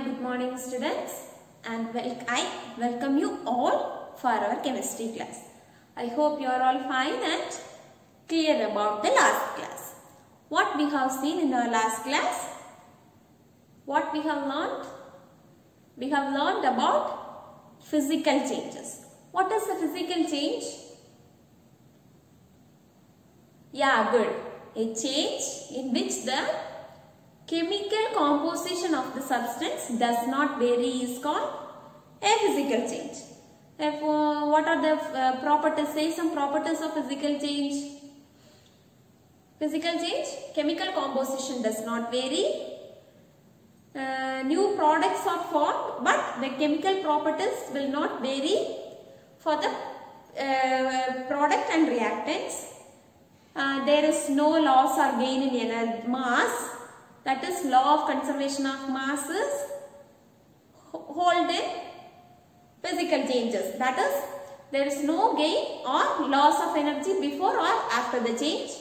good morning students, and I welcome you all for our chemistry class. I hope you are all fine and clear about the last class. What we have seen in our last class? What we have learned? We have learned about physical changes. What is the physical change? Yeah, good. A change in which the chemical composition of the substance does not vary is called a physical change. Therefore, what are the properties? Say some properties of physical change. Physical change, chemical composition does not vary. New products are formed, but the chemical properties will not vary for the product and reactants. There is no loss or gain in mass. That is, law of conservation of masses hold in physical changes. That is, there is no gain or loss of energy before or after the change.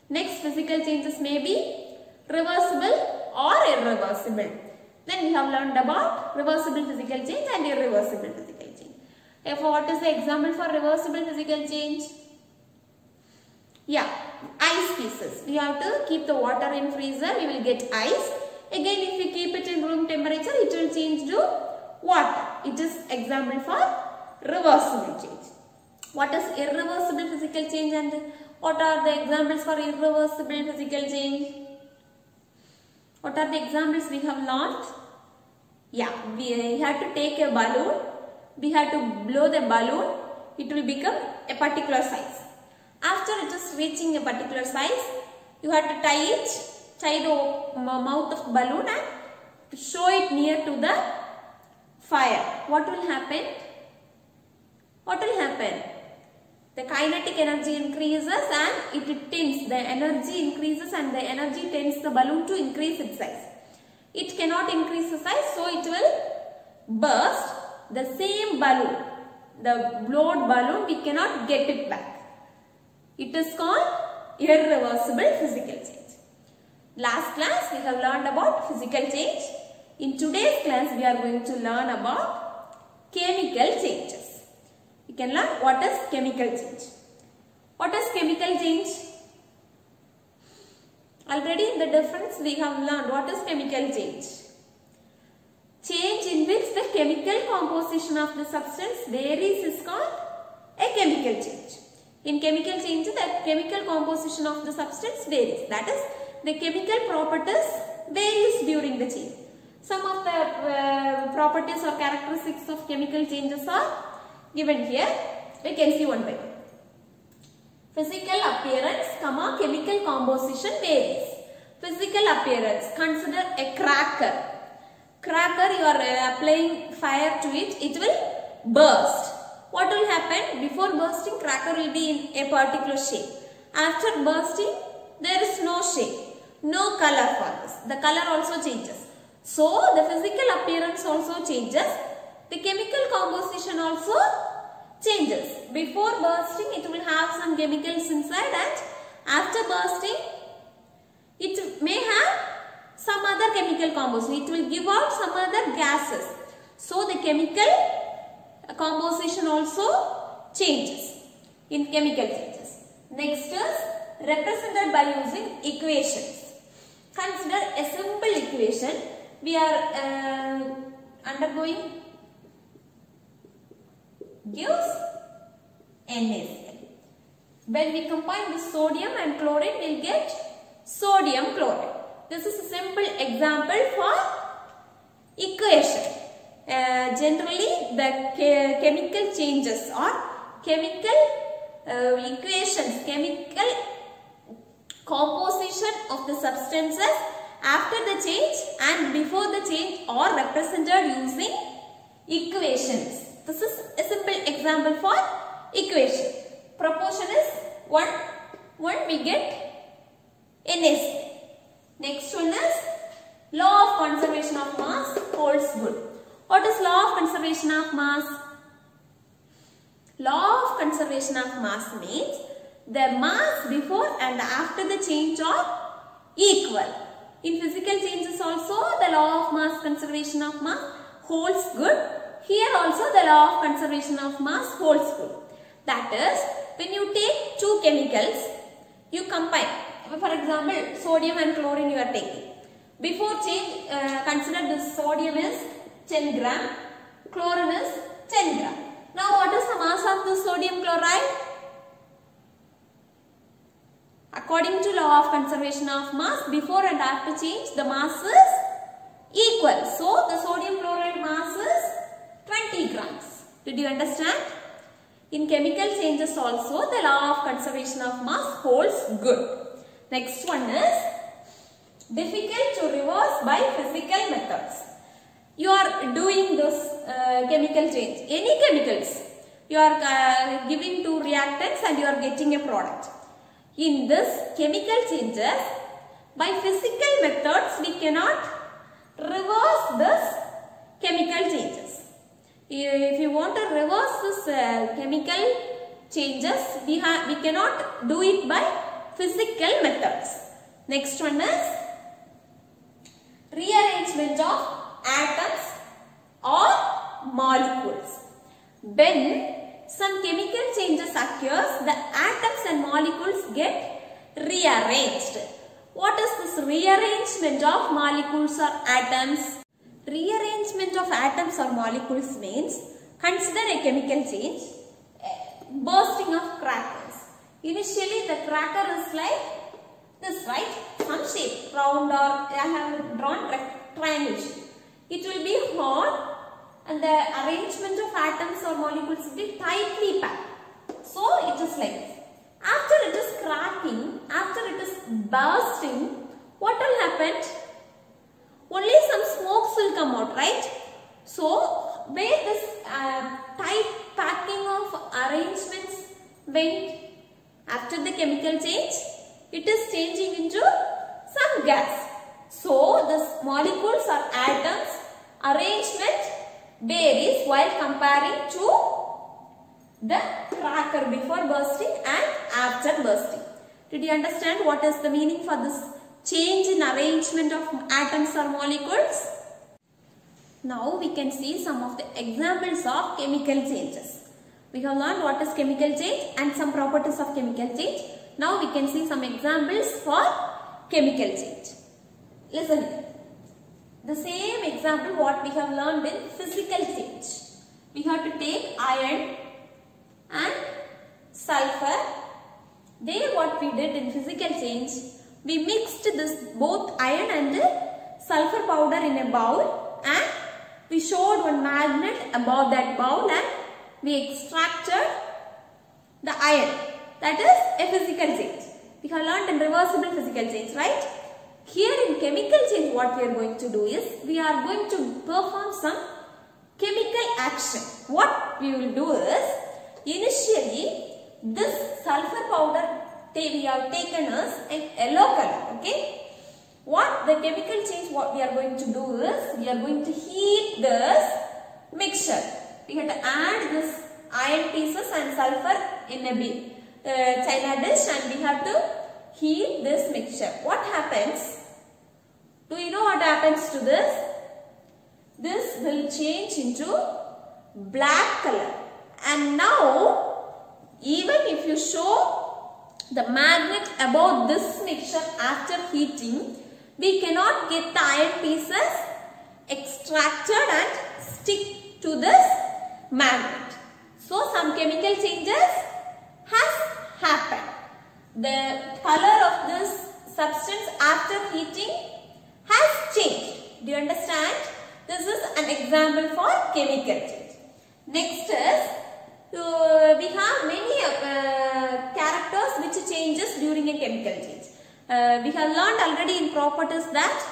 Next, physical changes may be reversible or irreversible. Then we have learned about reversible physical change and irreversible physical change. Therefore, what is the example for reversible physical change? Yeah, ice pieces. We have to keep the water in freezer, we will get ice. Again, if we keep it in room temperature, it will change to water. It is example for reversible change. What is irreversible physical change and what are the examples for irreversible physical change? What are the examples we have learned? Yeah, we have to take a balloon. We have to blow the balloon. It will become a particular size. After it is reaching a particular size, you have to tie the mouth of balloon and show it near to the fire. What will happen? What will happen? The kinetic energy increases and it tends, the energy increases and the energy tends the balloon to increase its size. It cannot increase the size, so it will burst. The same balloon, the blown balloon, we cannot get it back. It is called irreversible physical change. Last class we have learned about physical change. In today's class we are going to learn about chemical changes. You can learn what is chemical change. What is chemical change? Already the difference we have learned. What is chemical change? Change in which the chemical composition of the substance varies is called a chemical change. In chemical change, the chemical composition of the substance varies. That is, the chemical properties varies during the change. Some of the properties or characteristics of chemical changes are given here. We can see one by one. Physical appearance, chemical composition varies. Physical appearance, consider a cracker. Cracker, you are applying fire to it, it will burst. What will happen? Before bursting, cracker will be in a particular shape. After bursting, there is no shape, no color for this. The color also changes. So, the physical appearance also changes. The chemical composition also changes. Before bursting, it will have some chemicals inside, and after bursting, it may have some other chemical composition. It will give out some other gases. So, the chemical composition also changes in chemical changes. Next is represented by using equations. Consider a simple equation. We are undergoing gives NaCl. When we combine the sodium and chlorine, we will get sodium chloride. This is a simple example for equation. Generally, the chemical changes or chemical equations, chemical composition of the substances after the change and before the change are represented using equations. This is a simple example for equation. Proportion is 1 we get NaCl. Next one is law of conservation of mass holds good. What is law of conservation of mass? Law of conservation of mass means the mass before and after the change are equal. In physical changes also, the law of mass conservation of mass holds good. Here also the law of conservation of mass holds good. That is, when you take two chemicals, you combine. For example, sodium and chlorine you are taking. Before change, consider this sodium is 10 gram, chlorine is 10 gram. Now what is the mass of the sodium chloride? According to law of conservation of mass, before and after change, the mass is equal. So the sodium chloride mass is 20 grams. Did you understand? In chemical changes also, the law of conservation of mass holds good. Next one is difficult to reverse by physical methods. You are doing this chemical change, any chemicals, you are giving two reactants and you are getting a product. In this chemical changes, by physical methods we cannot reverse this chemical changes. If you want to reverse this chemical changes, we cannot do it by physical methods. Next one is rearrangement of atoms or molecules. When some chemical changes occurs, the atoms and molecules get rearranged. What is this rearrangement of molecules or atoms? Rearrangement of atoms or molecules means, consider a chemical change, bursting of crackers. Initially the cracker is like this, right? Some shape, round, or I have drawn triangle shape. It will be hard and the arrangement of atoms or molecules will be tightly packed. So it is like this. After it is cracking, after it is bursting, what will happen? Only some smokes will come out, right? So where this tight packing of arrangements went after the chemical change, it is changing into some gas. So the molecules or atoms arrangement varies while comparing to the cracker before bursting and after bursting. Did you understand what is the meaning for this change in arrangement of atoms or molecules? Now we can see some of the examples of chemical changes. We have learned what is chemical change and some properties of chemical change. Now we can see some examples for chemical change. Listen here. The same example what we have learned in physical change. We have to take iron and sulfur. There what we did in physical change, we mixed this both iron and sulfur powder in a bowl and we showed one magnet above that bowl and we extracted the iron. That is a physical change. We have learned in reversible physical change, right? Here in chemical change what we are going to do is, we are going to perform some chemical action. What we will do is, initially this sulfur powder we have taken as a yellow color, okay? What the chemical change what we are going to do is, we are going to heat this mixture. We have to add this iron pieces and sulfur in a china dish and we have to heat this mixture. What happens? Do you know what happens to this? This will change into black color. And now, even if you show the magnet above this mixture after heating, we cannot get the iron pieces extracted and stick to this magnet. So, some chemical changes has happened. The color of this substance after heating has changed. Do you understand? This is an example for chemical change. Next is, we have many characters which changes during a chemical change. We have learned already in properties that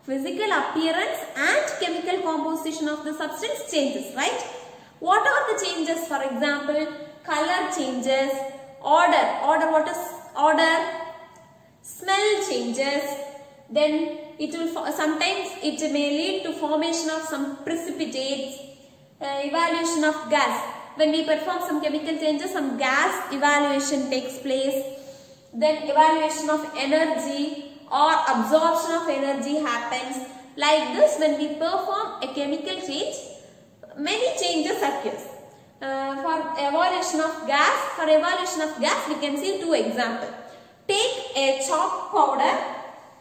physical appearance and chemical composition of the substance changes, right? What are the changes? For example, color changes, order, what is order? Smell changes, then it will sometimes it may lead to formation of some precipitates, evaluation of gas. When we perform some chemical changes, some gas evaluation takes place, then evaluation of energy, or absorption of energy happens. Like this, when we perform a chemical change, many changes occurs. For evolution of gas, we can see two examples. Take a chalk powder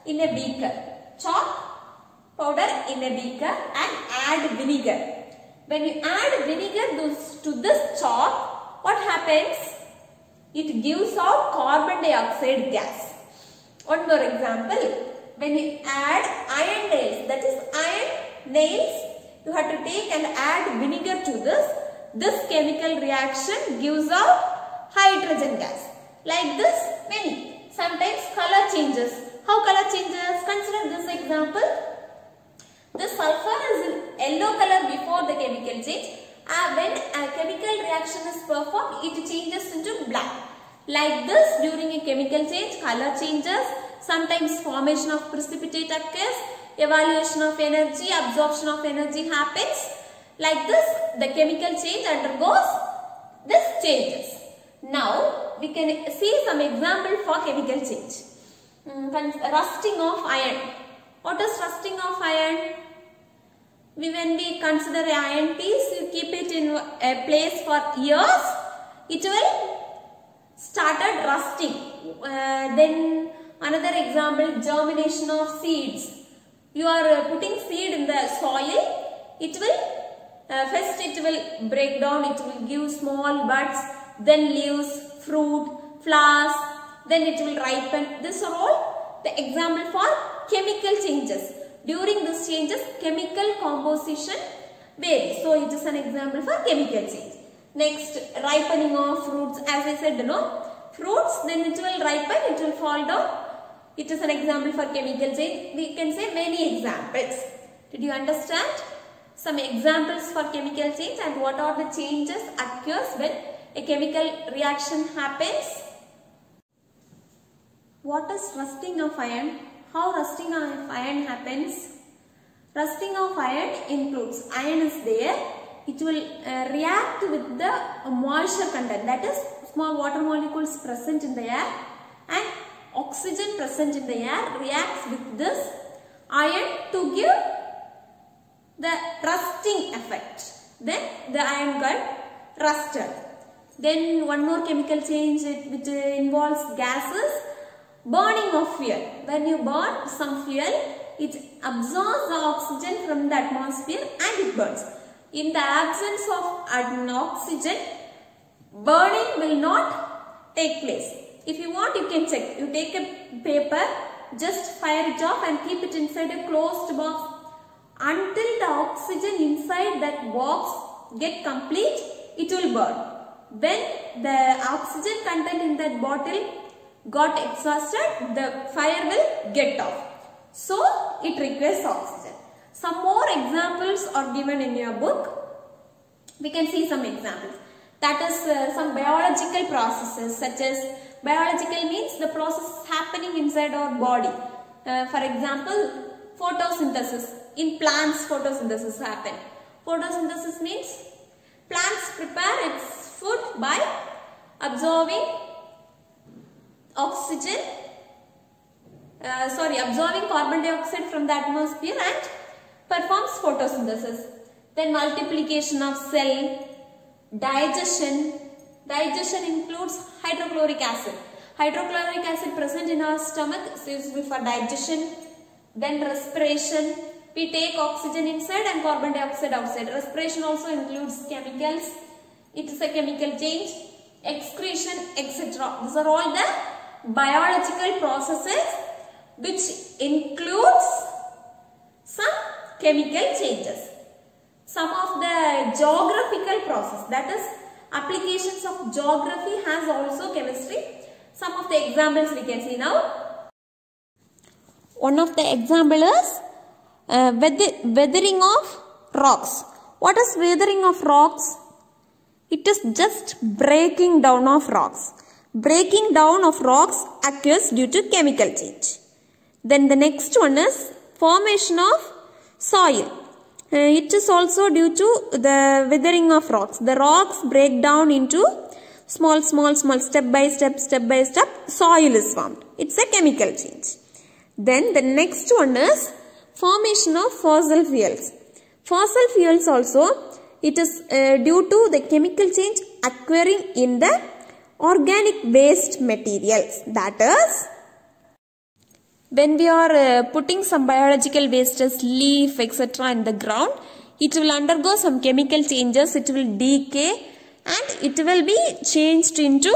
in a beaker. Chalk powder in a beaker and add vinegar. When you add vinegar to this chalk, what happens? It gives out carbon dioxide gas. One more example. When you add iron nails, that is iron nails, you have to take and add vinegar to this. This chemical reaction gives out hydrogen gas. Like this, many. Sometimes color changes. How color changes? Consider this example. The sulfur is in yellow color before the chemical change. When a chemical reaction is performed, it changes into black. Like this, during a chemical change, color changes. Sometimes formation of precipitate occurs. Evaluation of energy, absorption of energy happens. Like this, the chemical change undergoes these changes. Now, we can see some example for chemical change. Rusting of iron. What is rusting of iron? When we consider an iron piece, you keep it in a place for years, it will started rusting. Then another example, germination of seeds. You are putting seed in the soil, it will first it will break down, it will give small buds, then leaves, fruit, flowers, then it will ripen. These are all the example for chemical changes. During these changes, chemical composition varies. So, it is an example for chemical change. Next, ripening of fruits. As I said, fruits, then it will ripen, it will fall down. It is an example for chemical change. We can say many examples. Did you understand? Some examples for chemical change and what are the changes occurs when a chemical reaction happens. What is rusting of iron? How rusting of iron happens? Rusting of iron includes iron is there. It will react with the moisture content, that is small water molecules present in the air and oxygen present in the air reacts with this iron to give the rusting effect. Then the iron got rusted. Then one more chemical change which involves gases. Burning of fuel. When you burn some fuel, it absorbs the oxygen from the atmosphere and it burns. In the absence of an oxygen, burning will not take place. If you want, you can check. You take a paper, just fire it off and keep it inside a closed box. Until the oxygen inside that box get complete, it will burn. When the oxygen content in that bottle got exhausted, the fire will get off. So, it requires oxygen. Some more examples are given in your book. We can see some examples. That is some biological processes such as, biological means the process happening inside our body. For example, photosynthesis. In plants, photosynthesis happen. Photosynthesis means plants prepare its food by absorbing absorbing carbon dioxide from the atmosphere and performs photosynthesis. Then multiplication of cell, digestion. Digestion includes hydrochloric acid. Hydrochloric acid present in our stomach is useful for digestion. Then respiration. We take oxygen inside and carbon dioxide outside. Respiration also includes chemicals. It is a chemical change. Excretion, etc. These are all the biological processes which includes some chemical changes. Some of the geographical process, that is applications of geography has also chemistry. Some of the examples we can see now. One of the example is weathering of rocks. What is weathering of rocks? It is just breaking down of rocks. Breaking down of rocks occurs due to chemical change. Then the next one is formation of soil. It is also due to the weathering of rocks. The rocks break down into small, step by step, soil is formed. It's a chemical change. Then the next one is formation of fossil fuels. Fossil fuels also, it is due to the chemical change occurring in the organic waste materials. That is, when we are putting some biological waste as leaf etc. in the ground, it will undergo some chemical changes, it will decay and it will be changed into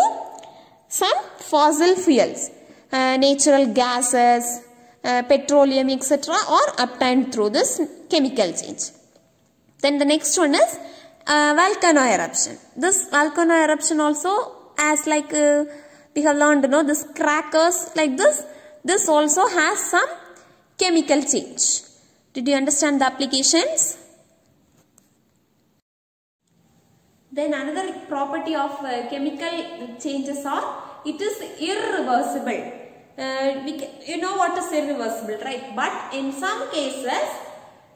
some fossil fuels, natural gases, petroleum etc. are obtained through this chemical change. Then the next one is volcano eruption. This volcano eruption also, as like we have learned, this crackers like this. This also has some chemical change. Did you understand the applications? Then another property of chemical changes are, it is irreversible. You know what is irreversible, right? But in some cases,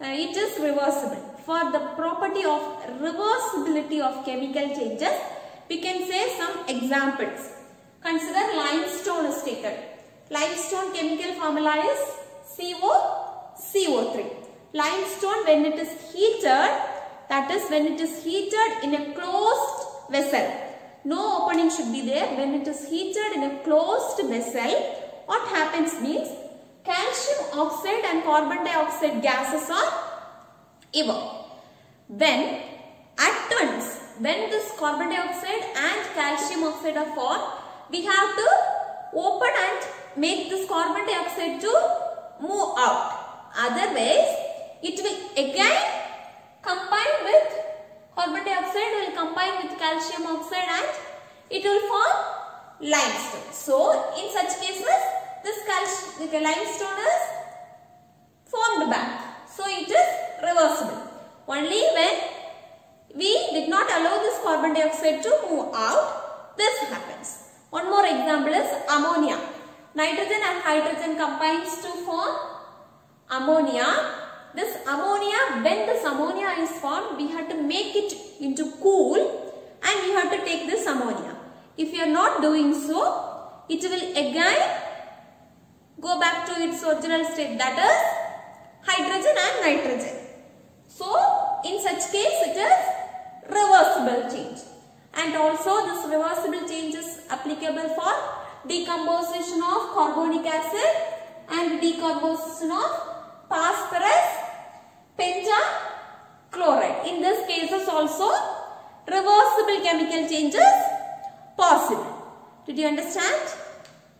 it is reversible. For the property of reversibility of chemical changes, we can say some examples. Consider limestone is taken. Limestone chemical formula is CO3. Limestone, when it is heated, that is when it is heated in a closed vessel. No opening should be there. When it is heated in a closed vessel, what happens means calcium oxide and carbon dioxide gases are evolved. When at once, when this carbon dioxide and calcium oxide are formed, we have to open and make this carbon dioxide to move out. Otherwise, it will again combine with carbon dioxide, will combine with calcium oxide and it will form limestone. So, in such cases, this limestone is formed back. So, it is reversible. Only when we did not allow this carbon dioxide to move out, this happens. One more example is ammonia. Nitrogen and hydrogen combines to form ammonia. This ammonia, when this ammonia is formed, we have to make it into cool and we have to take this ammonia. If you are not doing so, it will again go back to its original state, that is hydrogen and nitrogen. So, in such case, it is reversible change. And also, this reversible change is applicable for decomposition of carbonic acid and decomposition of phosphorus pentachloride. In this cases also, reversible chemical change is possible. Did you understand?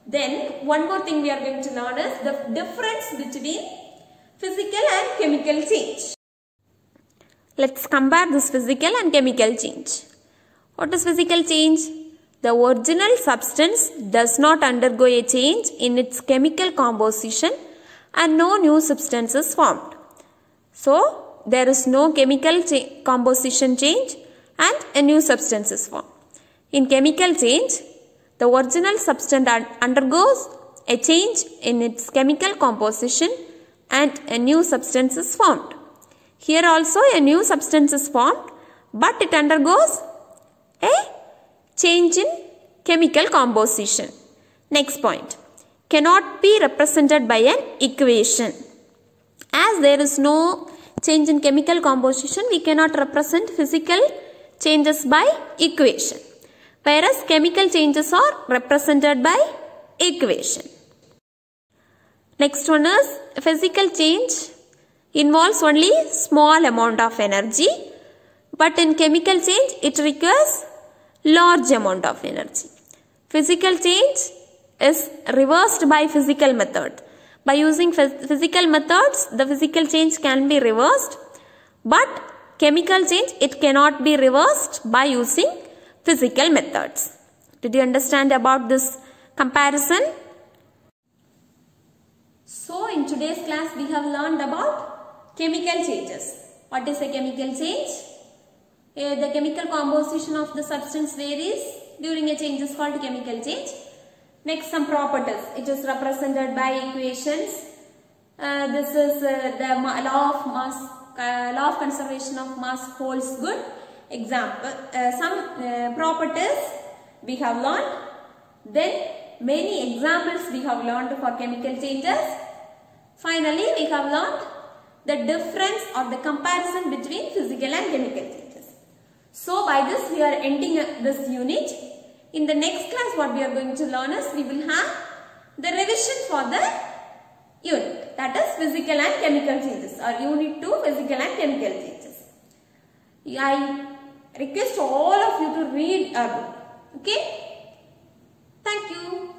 Then, one more thing we are going to learn is the difference between physical and chemical change. Let's compare this physical and chemical change. What is physical change? The original substance does not undergo a change in its chemical composition and no new substance is formed. So, there is no chemical composition change and a new substance is formed. In chemical change, the original substance undergoes a change in its chemical composition and a new substance is formed. Here also a new substance is formed, but it undergoes a change in chemical composition. Next point, cannot be represented by an equation. As there is no change in chemical composition, we cannot represent physical changes by equation. Whereas chemical changes are represented by equation. Next one is physical change involves only small amount of energy, but in chemical change it requires large amount of energy. Physical change is reversed by physical method. By using physical methods, the physical change can be reversed, but chemical change, it cannot be reversed by using physical methods. Did you understand about this comparison? So, in today's class, we have learned about chemical changes. What is a chemical change? The chemical composition of the substance varies during a change is called chemical change. Next, some properties. It is represented by equations. This is the law of conservation of mass holds good. Example, some properties we have learned. Then, many examples we have learned for chemical changes. Finally, we have learned the difference or the comparison between physical and chemical changes. So, by this we are ending this unit. In the next class, what we are going to learn is we will have the revision for the unit, that is physical and chemical changes, or unit 2 physical and chemical changes. I request all of you to read a book. Okay? Thank you.